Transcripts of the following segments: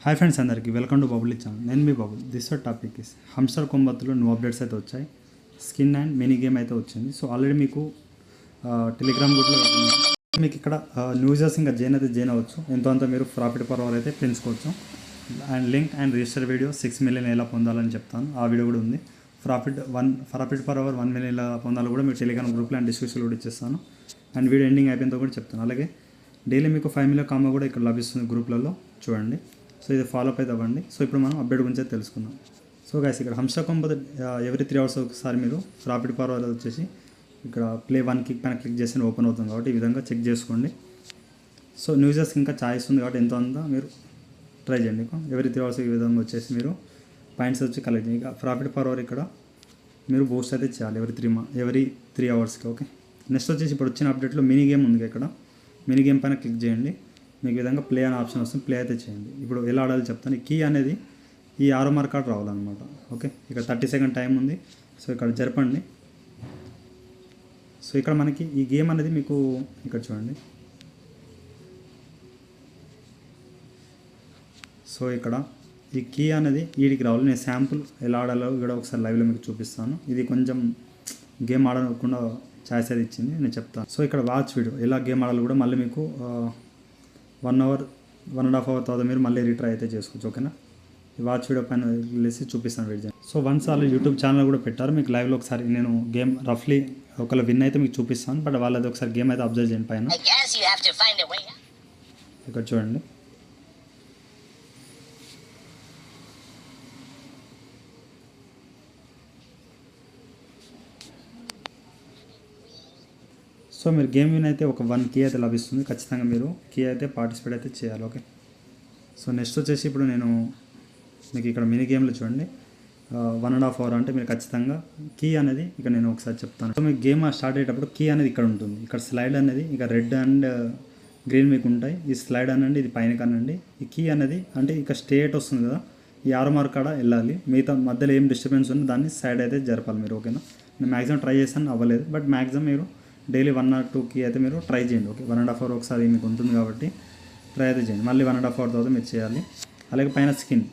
Hi friends అందరికీ welcome to bubble channel. నేను మీ బబుల్. దిస్ టాపిక్ ఇస్ హంస్టర్ కొంబత్తులో న్యూ అప్డేట్స్ అయితే వచ్చాయి. స్కిన్ అండ్ మినీ గేమ్ అయితే వచ్చింది. సో ఆల్రెడీ మీకు టెలిగ్రామ్ గ్రూప్లో మీకు ఇక్కడ న్యూజర్స్ ఇంకా జాయిన్ అవ్వచ్చు. ఎంతో అంత మీరు ప్రాఫిట్ పర్ అవర్ అయితే పెంచుకోవచ్చు. And link and register video 6 million ఎలా పొందాలని చెప్తాను. ఆ వీడియో కూడా ఉంది. ప్రాఫిట్ పర్ అవర్ 1 మిలియన్ ఎలా పొందాలో కూడా మీరు టెలిగ్రామ్ గ్రూప్లో అండ్ డిస్క్రిప్షన్ కూడా ఇచ్చేస్తాను. అండ్ వీడియో ఎండింగ్ అయిపోయిందో కూడా చెప్తాను. అలాగే డైలీ మీకు 5 మిలియన్ కామా కూడా ఇక్కడ లభిస్తుంది గ్రూప్లలో చూడండి. సో ఇది ఫాలోఅప్ అయితే అవ్వండి. సో ఇప్పుడు మనం అప్డేట్ గురించి అయితే తెలుసుకుందాం. సో గైస్ ఇక్కడ హంస్టర్ కొంబత్ ఎవ్రీ 3 అవర్స్ ఒకసారి మీరు ప్రాఫిట్ పర్ అవర్ వచ్చేసి ఇక్కడ ప్లే 1 కిక్ పైన క్లిక్ చేసి ఓపెన్ అవుతుంది కాబట్టి ఈ విధంగా చెక్ చేసుకోండి. సో న్యూజర్స్ ఇంకా ఛాయిస్ ఉంది కాబట్టి ఎంతో అంతా మీరు ట్రై చేయండి. ఎవ్రీ 3 అవర్స్ ఈ విధంగా వచ్చేసి మీరు పాయింట్స్ వచ్చి కలెక్ట్ చేయండి. ఇక ప్రాఫిట్ పర్ అవర్ ఇక్కడ మీరు బూస్ట్ అయితే చేయాలి ఎవ్రీ 3 అవర్స్కి. ఓకే, నెక్స్ట్ వచ్చేసి ఇప్పుడు వచ్చిన అప్డేట్లో మినీ గేమ్ ఉంది. ఇక్కడ మినీ గేమ్ పైన క్లిక్ చేయండి. మీకు విధంగా ప్లే అనే ఆప్షన్ వస్తుంది. ప్లే అయితే చేయండి. ఇప్పుడు ఎలా ఆడాలో చెప్తాను. ఈ కీ అనేది ఈ ఆరో మార్క్ కార్డ్ రావాలన్నమాట. ఓకే, ఇక్కడ 30 సెకండ్ టైం ఉంది. సో ఇక్కడ జరపండి. సో ఇక్కడ మనకి ఈ గేమ్ అనేది మీకు ఇక్కడ చూడండి. సో ఇక్కడ ఈ కీ అనేది వీడికి రావాలి. నేను శాంపుల్ ఎలా ఆడాలో కూడా ఒకసారి లైవ్లో మీకు చూపిస్తాను. ఇది కొంచెం గేమ్ ఆడకుండా ఛాయిస్ అది ఇచ్చింది, నేను చెప్తాను. సో ఇక్కడ వాచ్ వీడియో ఎలా గేమ్ ఆడాలో కూడా మళ్ళీ మీకు 1.5 అవర్ తర్వాత మీరు మళ్ళీ రీట్రై అయితే చేసుకోవచ్చు. ఓకేనా, ఈ వాచ్ వీడియో పైన వెళ్ళేసి చూపిస్తాను వెయిట్ చేయండి. సో వన్స్ వాళ్ళు యూట్యూబ్ ఛానల్ కూడా పెట్టారు. మీకు లైవ్లో ఒకసారి నేను గేమ్ రఫ్లీ ఒకవేళ విన్ అయితే మీకు చూపిస్తాను. బట్ వాళ్ళది ఒకసారి గేమ్ అయితే అబ్జర్వ్ చేయండి పైన. ఇక్కడ చూడండి. సో మీరు గేమ్ విన్ అయితే ఒక 1 కీ అయితే లభిస్తుంది. ఖచ్చితంగా మీరు కీ అయితే పార్టిసిపేట్ అయితే చేయాలి. ఓకే, సో నెక్స్ట్ వచ్చేసి ఇప్పుడు నేను మీకు ఇక్కడ మినీ గేమ్లో చూడండి 1.5 అవర్ అంటే మీరు ఖచ్చితంగా కీ అనేది ఇక్కడ నేను ఒకసారి చెప్తాను. సో మీకు గేమ్ స్టార్ట్ అయ్యేటప్పుడు కీ అనేది ఇక్కడ ఉంటుంది. ఇక్కడ స్లైడ్ అనేది ఇక రెడ్ అండ్ గ్రీన్ మీకు ఉంటాయి. ఈ స్లైడ్ అనండి, ఇది పైన కానండి. ఈ కీ అనేది అంటే ఇక స్టేట్ వస్తుంది కదా, ఈ ఆరో మార్క్ కాడ వెళ్ళాలి. మిగతా మధ్యలో ఏం డిస్టర్బెన్స్ ఉంది దాన్ని సైడ్ అయితే జరపాలి మీరు. ఓకేనా, నేను మ్యాక్సిమం ట్రై చేస్తాను, అవ్వలేదు. బట్ మ్యాక్సిమం మీరు డైలీ 1 or 2 కీ అయితే మీరు ట్రై చేయండి. ఓకే, 1.5 అవర్ ఒకసారి మీకు ఉంటుంది కాబట్టి ట్రై అయితే చేయండి. మళ్ళీ 1.5 అవర్ తర్వాత మీరు చేయాలి. అలాగే పైన స్కిన్,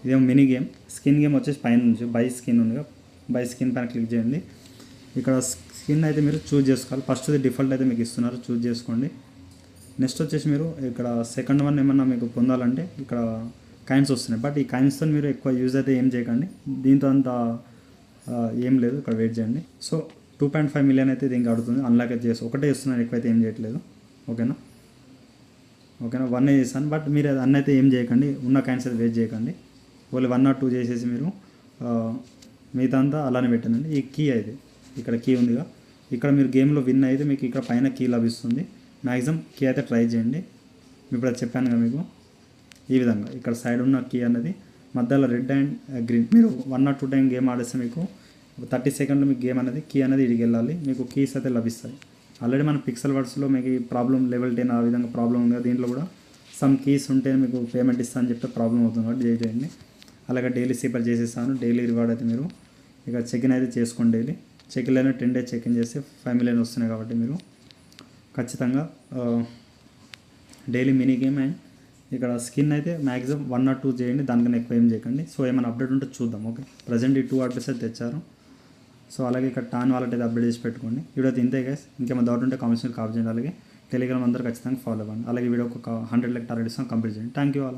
ఇదేమో మినీ గేమ్. స్కిన్ గేమ్ వచ్చేసి పైన నుంచి బై స్కిన్ ఉందిగా, బై స్కిన్ పైన క్లిక్ చేయండి. ఇక్కడ స్కిన్ అయితే మీరు చూజ్ చేసుకోవాలి. ఫస్ట్ది డిఫాల్ట్ అయితే మీకు ఇస్తున్నారు, చూజ్ చేసుకోండి. నెక్స్ట్ వచ్చేసి మీరు ఇక్కడ సెకండ్ వన్ ఏమన్నా మీకు పొందాలంటే ఇక్కడ కాయిన్స్ వస్తున్నాయి. బట్ ఈ కాయిన్స్తో మీరు ఎక్కువ యూజ్ అయితే ఏం చేయకండి. దీంతో అంత ఏం లేదు. ఇక్కడ వెయిట్ చేయండి. సో 2.5 మిలియన్ అయితే దీనికి అడుగుతుంది. అన్లాక్ అయితే చేసి ఒకటే ఇస్తున్నాను, ఎక్కువైతే ఏం చేయట్లేదు. ఓకేనా, 1 చేశాను. బట్ మీరు అది అన్న అయితే ఏం చేయకండి, ఉన్న కాయిన్స్ అయితే వేస్ట్ చేయకండి. ఓన్లీ 1 or 2 చేసేసి మీరు మిగతా అంతా అలానే పెట్టండి. ఈ కీ అయితే ఇక్కడ కీ ఉందిగా, ఇక్కడ మీరు గేమ్లో విన్ అయితే మీకు ఇక్కడ పైన కీ లభిస్తుంది. మ్యాక్సిమం కీ అయితే ట్రై చేయండి. ఇప్పుడు అది చెప్పాను కదా మీకు, ఈ విధంగా ఇక్కడ సైడ్ ఉన్న కీ అనేది మధ్యలో రెడ్ అండ్ గ్రీన్. మీరు 1 or 2 టైం గేమ్ ఆడేస్తే మీకు 30 సెకండ్లో మీకు గేమ్ అనేది కీ అనేది ఇడికి వెళ్ళాలి. మీకు కీస్ అయితే లభిస్తాయి. ఆల్రెడీ మన పిక్సెల్ వర్డ్స్లో మీకు ప్రాబ్లం లెవెల్ 10 ఆ విధంగా ప్రాబ్లం ఉంది కదా, దీంట్లో కూడా సమ్ కీస్ ఉంటే మీకు పేమెంట్ ఇస్తా అని చెప్తే ప్రాబ్లం అవుతుంది కాబట్టి చేయండి. అలాగే డైలీ సీపర్ చేసేస్తాను. డైలీ రివార్డ్ అయితే మీరు ఇక చెక్-ఇన్ అయితే చేసుకోండి. డైలీ చెక్-ఇన్ 10 days చెక్-ఇన్ చేస్తే 5 మిలియన్ వస్తున్నాయి కాబట్టి మీరు ఖచ్చితంగా డైలీ మినీ గేమ్ అండ్ ఇక్కడ స్కిన్ అయితే మ్యాక్సిమం 1 or 2 చేయండి. దానికన్నా ఎక్కువ ఏం చేయకండి. సో ఏమైనా అప్డేట్ ఉంటే చూద్దాం. ఓకే, ప్రజెంట్ ఈ 2 అప్డేట్స్ అయితే తెచ్చారు. సో అలాగే ఇక్కడ టాన్ వాలెట్ అయితే అప్డేట్ చేసి పెట్టుకోండి. వీడియో అయితే ఇంతే గైస్. ఇంకేమైనా డౌట్ ఉంటే కామెంట్స్ని కాల్ చేయండి. అలాగే టెలిగ్రామ్ అందరూ ఖచ్చితంగా ఫాలో అవ్వండి. అలాగే వీడియో ఒక 100 లైక్ టార్గెట్ ఇస్తాం, కంప్లీట్ చేయండి. Thank you all.